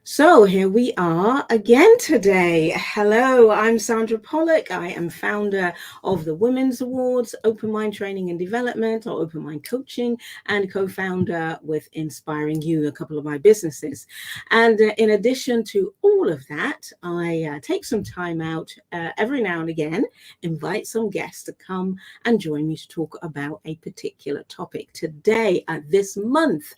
So here we are again today. Hello, I'm Sandra Pollock. I am founder of the Women's Awards, Open Mind Training and Development, or Open Mind Coaching, and co-founder with Inspiring You, a couple of my businesses. And in addition to all of that, I take some time out every now and again, invite some guests to come and join me to talk about a particular topic. Today, this month,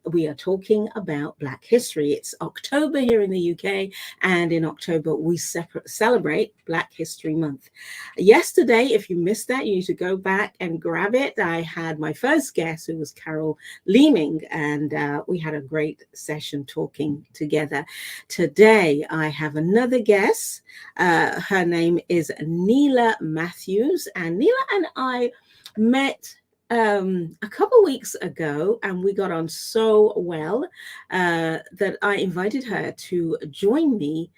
we are talking about Black history. It's October here in the UK, and in October we celebrate Black History Month. Yesterday, if you missed that, you need to go back and grab it. I had my first guest, who was Carol Leeming, and we had a great session talking together. Today, I have another guest. Her name is Nila Matthews, and Nila and I met a couple weeks ago, and we got on so well that I invited her to join me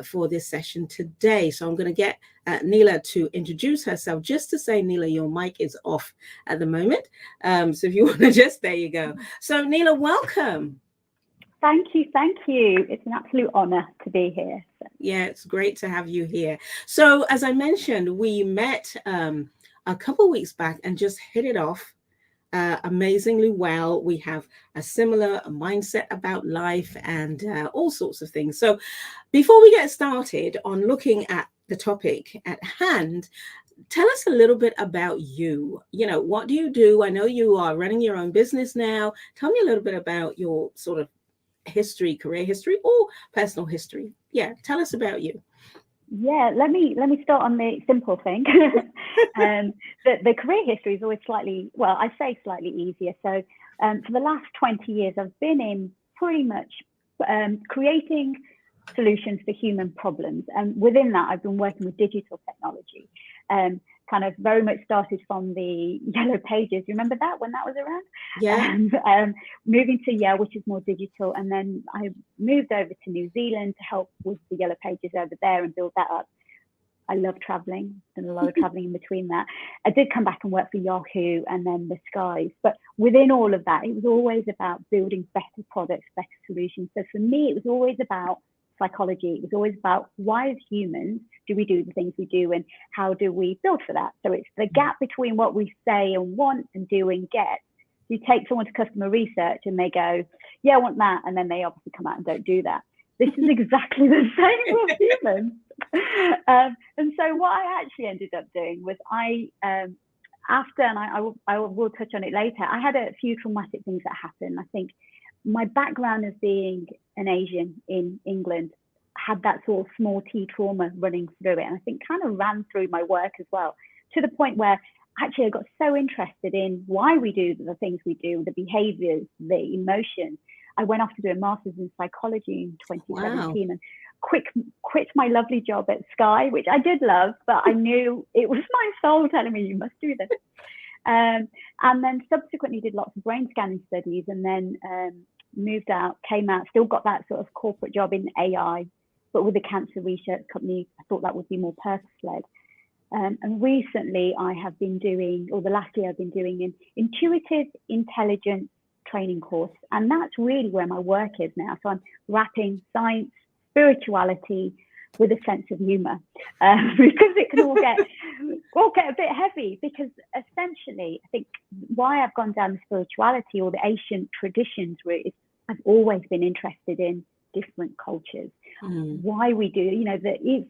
for this session today. So I'm going to get Nila to introduce herself. Just to say, Nila, your mic is off at the moment. So if you want to there you go. So Nila, welcome. Thank you. It's an absolute honor to be here. Yeah, it's great to have you here. So as I mentioned, we met a couple weeks back and just hit it off amazingly well. We have a similar mindset about life and all sorts of things. So before we get started on looking at the topic at hand, tell us a little bit about you. What do you do? I know you are running your own business now. Tell me a little bit about your sort of history, career history, or personal history. Yeah, tell us about you. Yeah, let me start on the simple thing. The career history is always slightly, well, I say slightly easier. So for the last 20 years, I've been in pretty much creating solutions for human problems. And within that, I've been working with digital technology. Kind of very much started from the Yellow Pages. You remember that, when that was around? Yeah. Moving to Yale, which is more digital. And then I moved over to New Zealand to help with the Yellow Pages over there and build that up. I love traveling, done a lot of traveling in between that. I did come back and work for Yahoo and then the Skies. But within all of that, it was always about building better products, better solutions. So for me, it was always about psychology. It was always about, why as humans do we do the things we do, and how do we build for that? So it's the gap between what we say and want and do and get. You take someone to customer research and they go, yeah, I want that, and then they obviously come out and don't do that. This is exactly the same with humans. And so what I actually ended up doing was after, and I will touch on it later, I had a few traumatic things that happened. I think my background as being an Asian in England had that sort of small t trauma running through it. And I think kind of ran through my work as well, to the point where actually I got so interested in why we do the things we do, the behaviors, the emotions. I went off to do a master's in psychology in 2017. Wow. And quit my lovely job at Sky, which I did love, but I knew it was my soul telling me, you must do this. And then subsequently did lots of brain scanning studies, and then moved out, came out, still got that sort of corporate job in AI, but with a cancer research company. I thought that would be more purpose-led. And recently I have been doing, or the last year I've been doing, an intuitive intelligence training course. And that's really where my work is now. So I'm wrapping science, spirituality with a sense of humor, because it can all get a bit heavy, because essentially I think why I've gone down the spirituality or the ancient traditions route is I've always been interested in different cultures, why we do,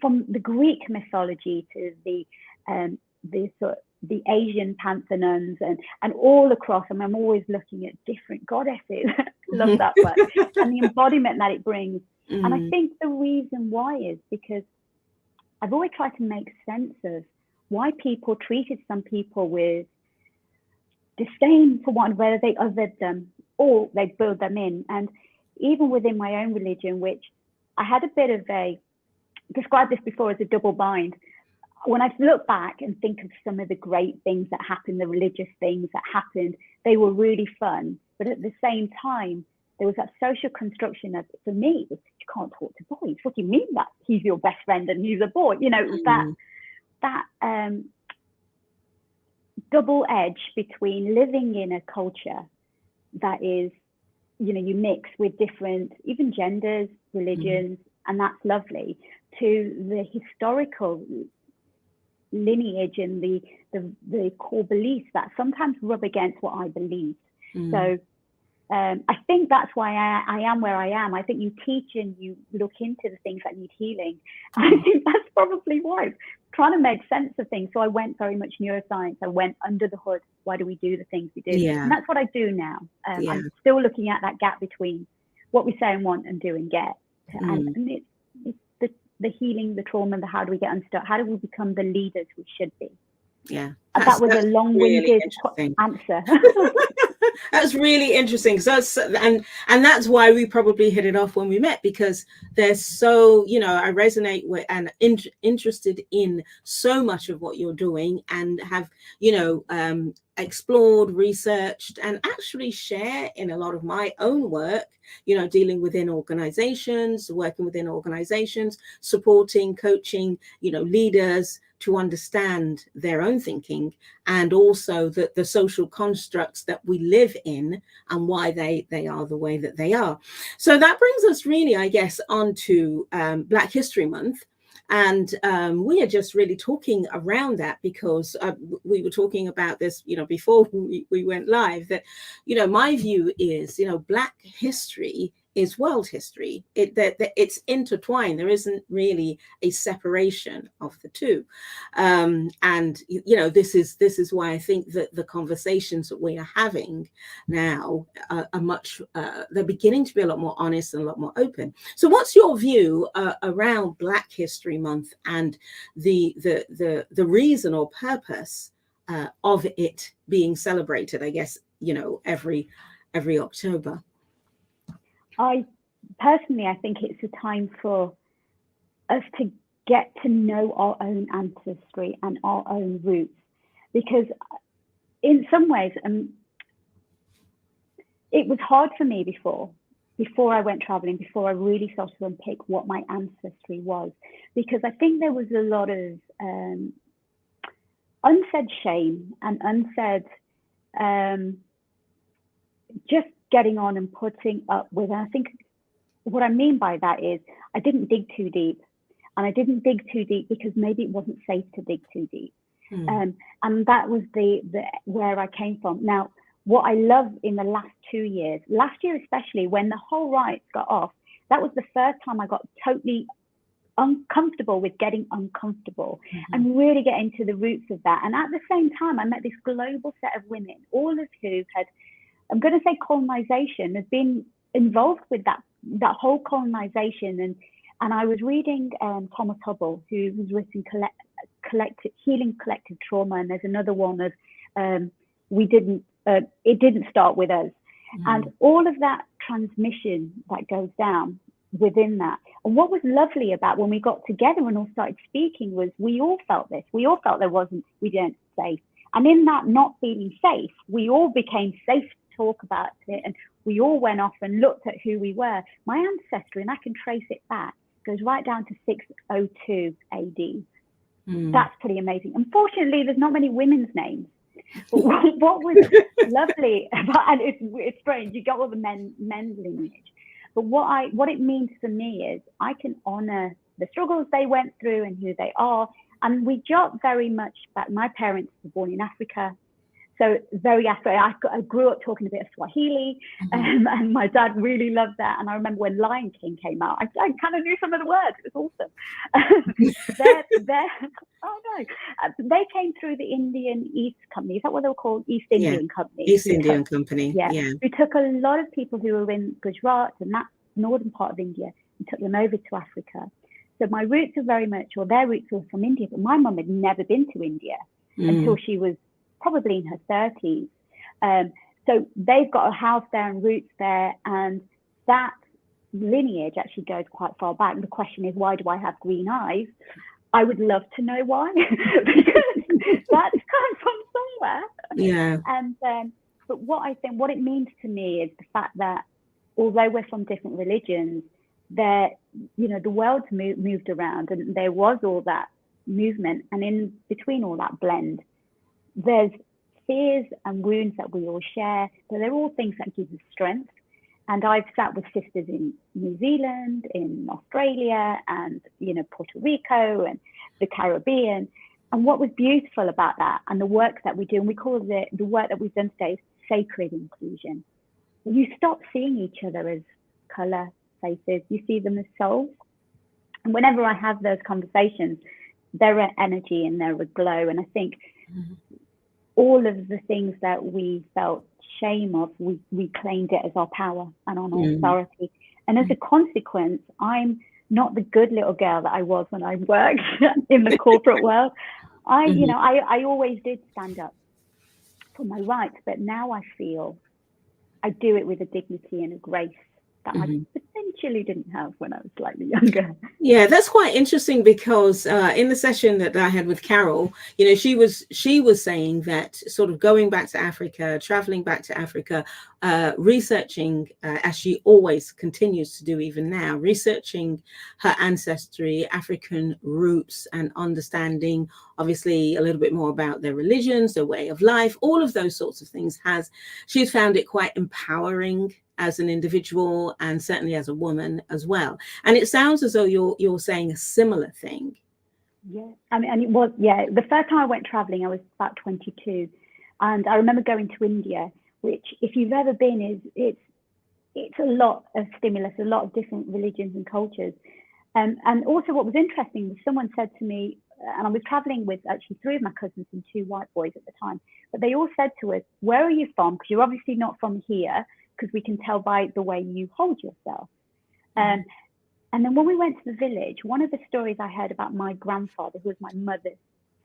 from the Greek mythology to the Asian pantheons and all across. I mean, I'm always looking at different goddesses. Love that work and the embodiment that it brings. And I think the reason why is because I've always tried to make sense of why people treated some people with disdain for one, whether they othered them or they build them in. And even within my own religion, which I had a bit of described this before as a double bind. When I look back and think of some of the great things that happened, the religious things that happened, they were really fun. But at the same time, there was that social construction that, for me, was, you can't talk to boys. What do you mean that he's your best friend and he's a boy? It was that double edge between living in a culture that is you mix with different, even genders, religions, and that's lovely, to the historical lineage and the core beliefs that sometimes rub against what I believe. So I think that's why I am where I am. I think you teach and you look into the things that need healing. I think that's probably why. Trying to make sense of things. So I went very much neuroscience. I went under the hood. Why do we do the things we do? Yeah. And that's what I do now. I'm still looking at that gap between what we say and want and do and get. And it's the healing, the trauma, the how do we get unstuck? How do we become the leaders we should be? Yeah. That was a long-winded answer. That's really interesting. So and that's why we probably hit it off when we met, because there's so, I resonate with and interested in so much of what you're doing, and have, explored, researched, and actually share in a lot of my own work, dealing within organizations, working within organizations, supporting, coaching, leaders to understand their own thinking, and also the social constructs that we live in and why they are the way that they are. So that brings us really, I guess, onto Black History Month. And we are just really talking around that, because we were talking about this, before we went live, that, my view is, Black history is world history. It's intertwined. There isn't really a separation of the two. And, this is why I think that the conversations that we are having now are much, they're beginning to be a lot more honest and a lot more open. So what's your view around Black History Month and the reason or purpose of it being celebrated, I guess, every October? I think it's a time for us to get to know our own ancestry and our own roots, because in some ways, it was hard for me before I went traveling, before I really started to unpick what my ancestry was, because I think there was a lot of unsaid shame and unsaid just getting on and putting up with it. I think what I mean by that is I didn't dig too deep, and I didn't dig too deep because maybe it wasn't safe to dig too deep. And that was the where I came from. Now, what I love in the last 2 years, last year especially, when the whole riots got off, that was the first time I got totally uncomfortable with getting uncomfortable and really get into the roots of that. And at the same time, I met this global set of women, all of who had, I'm going to say colonization, has been involved with that whole colonization. And I was reading Thomas Hubble, who was written Healing Collective Trauma, and there's another one of it didn't start with us. And all of that transmission that goes down within that. And what was lovely about when we got together and all started speaking was we all felt this. We all felt we weren't safe. And in that not feeling safe, we all became safe to talk about it. And we all went off and looked at who we were. My ancestry, and I can trace it back, goes right down to 602 AD. That's pretty amazing. Unfortunately, there's not many women's names. But what was lovely about, and it's strange, you got all the men's lineage. But what it means for me is I can honor the struggles they went through and who they are. And we jot very much back. My parents were born in Africa. So very African. I grew up talking a bit of Swahili, and my dad really loved that. And I remember when Lion King came out, I kind of knew some of the words. It was awesome. They came through the Indian East Company. Is that what they were called? East Indian Company. East Indian Company. Yeah. We took a lot of people who were in Gujarat and that northern part of India and took them over to Africa. So my roots are very much, or their roots were from India, but my mum had never been to India until she was probably in her 30s. So they've got a house there and roots there, and that lineage actually goes quite far back. And the question is, why do I have green eyes? I would love to know why, because that's come from somewhere. Yeah. And but what it means to me is the fact that although we're from different religions, the world's moved around, and there was all that movement, and in between all that blend, there's fears and wounds that we all share, but they're all things that give us strength. And I've sat with sisters in New Zealand, in Australia, and, you know, Puerto Rico and the Caribbean. And what was beautiful about that and the work that we do, and we call it the work that we've done today, is sacred inclusion. You stop seeing each other as color, faces, you see them as souls. And whenever I have those conversations, there are energy and there are glow. And I think all of the things that we felt shame of, we claimed it as our power and our authority. And as a consequence, I'm not the good little girl that I was when I worked in the corporate world. You know, I always did stand up for my rights, but now I feel I do it with a dignity and a grace that I potentially didn't have when I was slightly younger. Yeah, that's quite interesting, because in the session that I had with Carol, you know, she was saying that sort of going back to Africa, traveling back to Africa, researching, as she always continues to do even now, researching her ancestry, African roots, and understanding obviously a little bit more about their religions, their way of life, all of those sorts of things. She's found it quite empowering as an individual, and certainly as a woman as well. And it sounds as though you're saying a similar thing. Yeah, I mean, and it was, yeah, the first time I went traveling, I was about 22, and I remember going to India, which, if you've ever been, it's a lot of stimulus, a lot of different religions and cultures. And also what was interesting was someone said to me, and I was traveling with actually 3 of my cousins and 2 white boys at the time, but they all said to us, "Where are you from? Because you're obviously not from here, because we can tell by the way you hold yourself." And then when we went to the village, one of the stories I heard about my grandfather, who was my mother's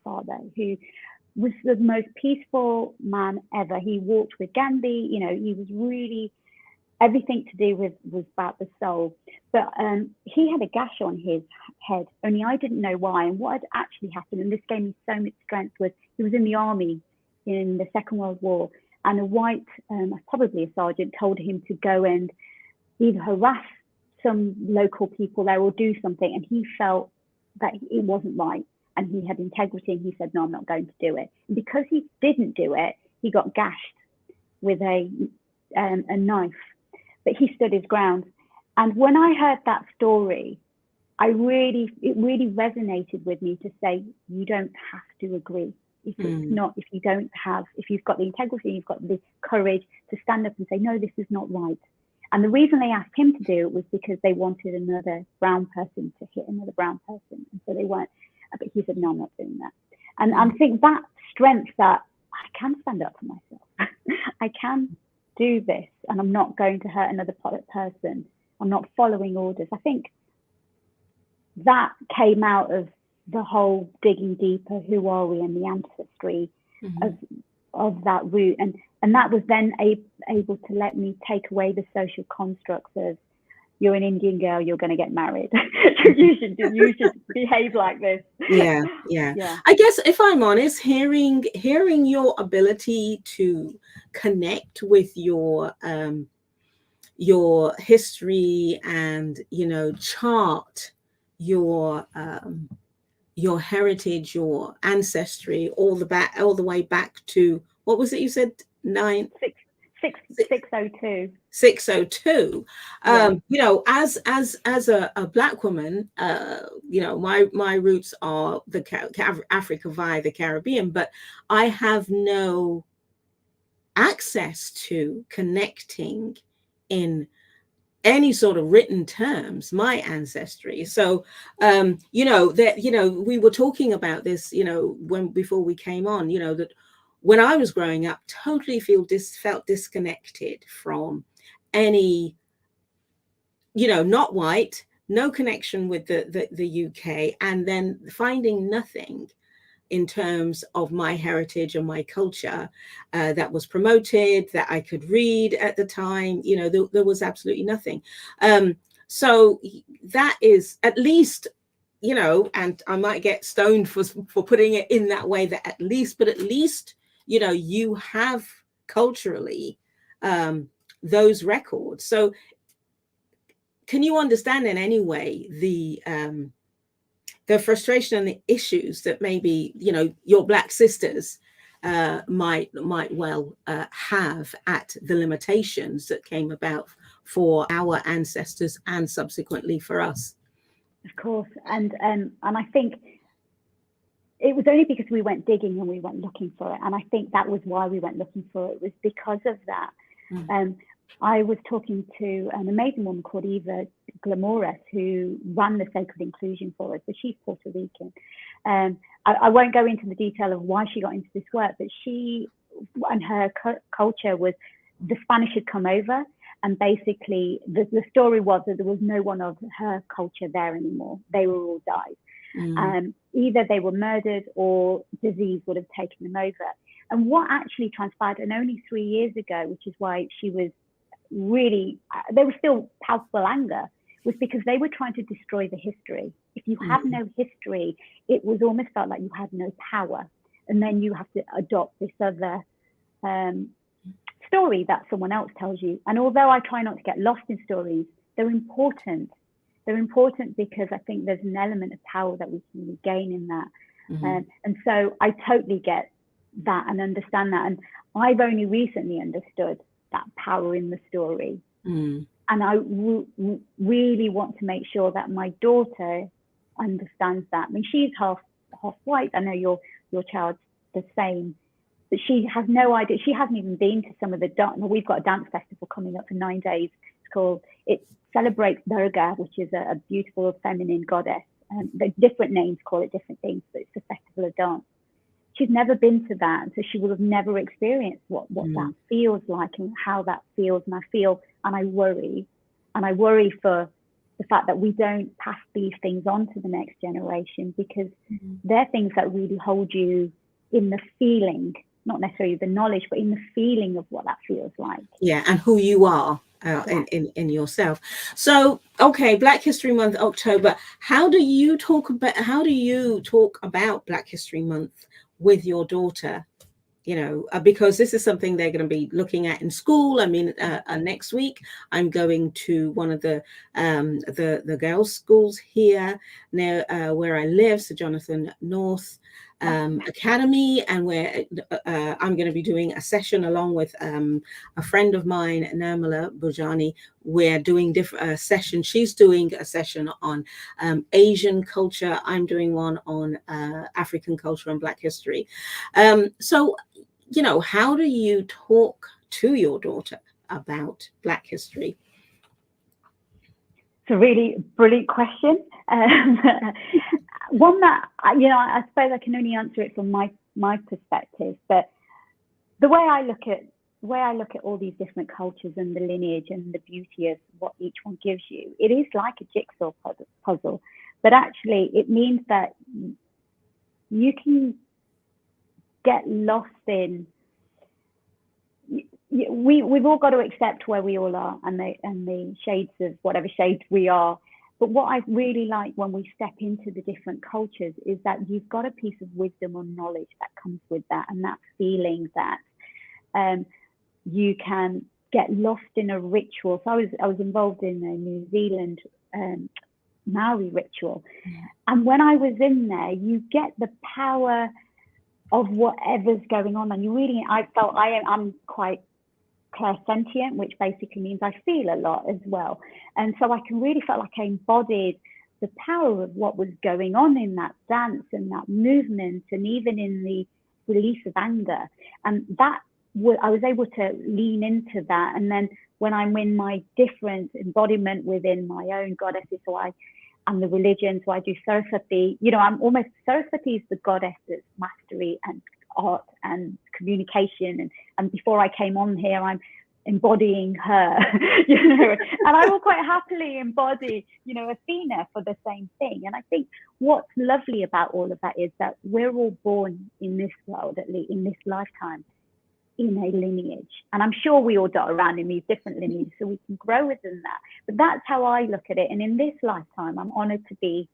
father, who was the most peaceful man ever. He walked with Gandhi, you know, he was really, everything to do with was about the soul. But he had a gash on his head, only I didn't know why. And what had actually happened, and this gave me so much strength, was he was in the army in the Second World War. And a white, probably a sergeant, told him to go and either harass some local people there or do something. And he felt that it wasn't right. And he had integrity. And he said, "No, I'm not going to do it." And because he didn't do it, he got gashed with a knife. But he stood his ground. And when I heard that story, it really resonated with me to say, you don't have to agree. If it's not, if you've got the integrity, you've got the courage to stand up and say, "No, this is not right." And the reason they asked him to do it was because they wanted another brown person to hit another brown person. And so they weren't, but he said, "No, I'm not doing that." And I think that strength, that I can stand up for myself. I can do this, and I'm not going to hurt another person. I'm not following orders. I think that came out of the whole digging deeper, who are we, and the ancestry of that root, and that was then able to let me take away the social constructs of, you're an Indian girl, you're going to get married. you should behave like this. Yeah. I guess, if I'm honest, hearing your ability to connect with your history and, you know, chart your heritage, your ancestry, all the way back to, what was it you said? 602. 602. You know, as a Black woman, you know, my roots are Africa via the Caribbean, but I have no access to connecting in any sort of written terms my ancestry. So you know, that, you know, we were talking about this, you know, before we came on, you know, that when I was growing up, totally felt disconnected from any, you know, not white, no connection with the UK, and then finding nothing in terms of my heritage and my culture that was promoted, that I could read at the time. You know, there was absolutely nothing. So that is, at least, you know, and I might get stoned for putting it in that way, that at least, you know, you have culturally those records. So can you understand in any way the frustration and the issues that maybe, you know, your Black sisters might well have at the limitations that came about for our ancestors and subsequently for us. Of course. And I think it was only because we went digging and we went looking for it. And I think that was why we went looking for it, was because of that. I was talking to an amazing woman called Eva Glamores, who ran the Sacred Inclusion for us. So she's Puerto Rican. I won't go into the detail of why she got into this work, but she and her culture was, the Spanish had come over, and basically the story was that there was no one of her culture there anymore. They were all died. Either they were murdered or disease would have taken them over. And what actually transpired, and only 3 years ago, which is why she was really, there was still palpable anger, was because they were trying to destroy the history. If you have no history, it was almost felt like you had no power. And then you have to adopt this other story that someone else tells you. And although I try not to get lost in stories, they're important. They're important because I think there's an element of power that we can regain in that. And so I totally get that and understand that. And I've only recently understood that power in the story. And I really want to make sure that my daughter understands that. I mean, she's half white. I know your child's the same, but she has no idea. She hasn't even been to some of the dance. We've got a dance festival coming up for 9 days. It's called, it celebrates Durga, which is a beautiful feminine goddess. The different names call it different things, but it's a festival of dance. She's never been to that, so she will have never experienced what that feels like and how that feels. And I worry for the fact that we don't pass these things on to the next generation, because they're things that really hold you in the feeling, not necessarily the knowledge, but in the feeling of what that feels like. Yeah, and who you are in yourself. So, okay, Black History Month, October. How do you talk about Black History Month with your daughter? You know, because this is something they're going to be looking at in school. I mean, next week I'm going to one of the girls' schools here near where I live, Sir Jonathan North Academy, and where I'm going to be doing a session along with a friend of mine, Nirmala Bujani. We're doing different sessions. She's doing a session on Asian culture. I'm doing one on African culture and Black history. So, you know, how do you talk to your daughter about Black history? It's a really brilliant question. One that, you know, I suppose I can only answer it from my perspective, but the way I look at all these different cultures and the lineage and the beauty of what each one gives you, it is like a jigsaw puzzle, but actually it means that you can get lost in, we've all got to accept where we all are and the shades of whatever shades we are. But what I really like when we step into the different cultures is that you've got a piece of wisdom or knowledge that comes with that, and that feeling that you can get lost in a ritual. So I was involved in a New Zealand Maori ritual, and when I was in there, you get the power of whatever's going on, and I felt I'm quite clairsentient, which basically means I feel a lot as well. And so I can really felt like I embodied the power of what was going on in that dance and that movement, and even in the release of anger. And that I was able to lean into that. And then when I'm in my different embodiment within my own goddesses, and the religion, so I do Saraswati, you know, Saraswati is the goddess that's mastery and art and communication, and before I came on here, I'm embodying her, you know, and I will quite happily embody, you know, Athena for the same thing. And I think what's lovely about all of that is that we're all born in this world, at least in this lifetime, in a lineage, and I'm sure we all dot around in these different lineages so we can grow within that. But that's how I look at it, and in this lifetime I'm honored to be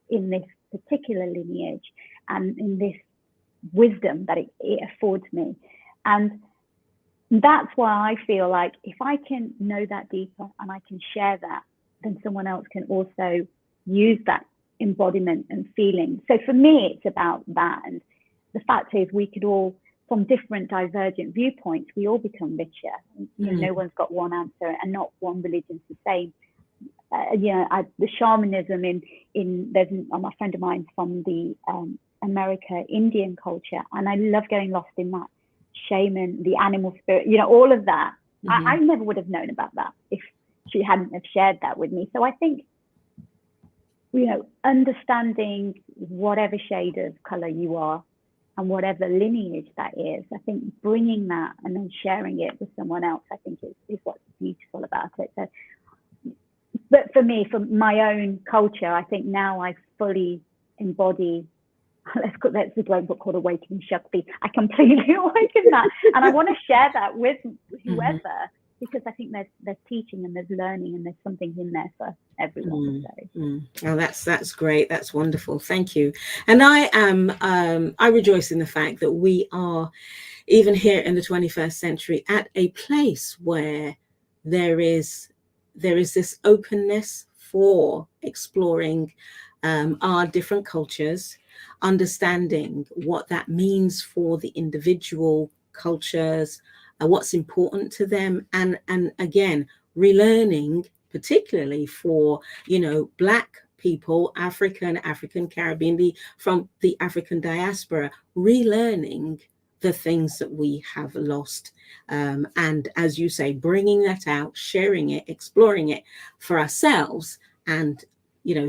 in this particular lineage and in this wisdom that it affords me. And that's why I feel like if I can know that deeper and I can share that, then someone else can also use that embodiment and feeling. So for me, it's about that. And the fact is we could all from different divergent viewpoints, we all become richer. You know, no one's got one answer, and not one religion's the same. The shamanism there's a friend of mine from the America Indian culture, and I love getting lost in that shaman, the animal spirit, all of that. I never would have known about that if she hadn't have shared that with me. So I think, understanding whatever shade of color you are and whatever lineage that is, I think bringing that and then sharing it with someone else, I think is what's beautiful about it. So, but for me, for my own culture, I think now I fully embody, there's a great book called Awakening Shakti. I completely awaken that. And I want to share that with whoever, because I think there's teaching and there's learning and there's something in there for everyone. Oh, that's great. That's wonderful. Thank you. And I rejoice in the fact that we are, even here in the 21st century, at a place where there is this openness for exploring our different cultures, understanding what that means for the individual cultures, what's important to them, and again, relearning, particularly for Black people, African Caribbean, from the African diaspora, relearning the things that we have lost, and as you say, bringing that out, sharing it, exploring it for ourselves, and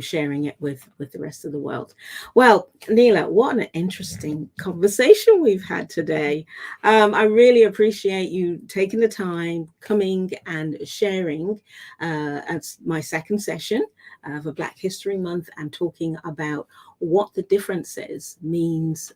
sharing it with the rest of the world. Well, Nila, what an interesting conversation we've had today. I really appreciate you taking the time, coming and sharing at my second session for Black History Month, and talking about what the differences means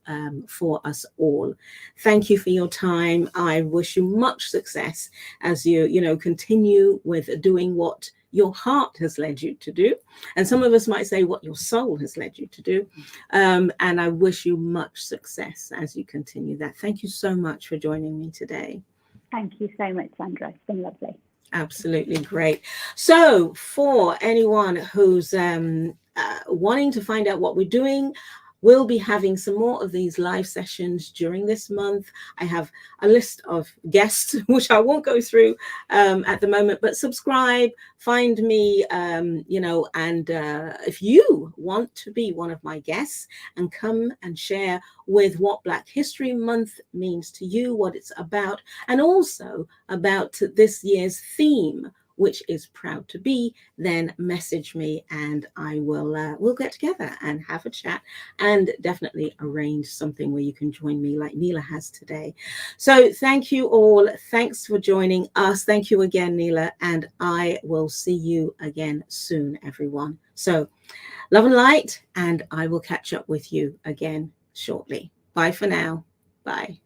for us all. Thank you for your time. I wish you much success as you continue with doing what your heart has led you to do, and some of us might say what your soul has led you to do, and I wish you much success as you continue that. Thank you so much for joining me today. Thank you so much, Sandra. It's been lovely. Absolutely great. So for anyone who's wanting to find out what we're doing, we'll be having some more of these live sessions during this month. I have a list of guests, which I won't go through at the moment, but subscribe, find me, and if you want to be one of my guests and come and share with what Black History Month means to you, what it's about, and also about this year's theme, which is Proud to Be, then message me and I will we'll get together and have a chat, and definitely arrange something where you can join me like Nila has today. So thank you all. Thanks for joining us. Thank you again, Nila, and I will see you again soon, everyone. So love and light, and I will catch up with you again shortly. Bye for now. Bye.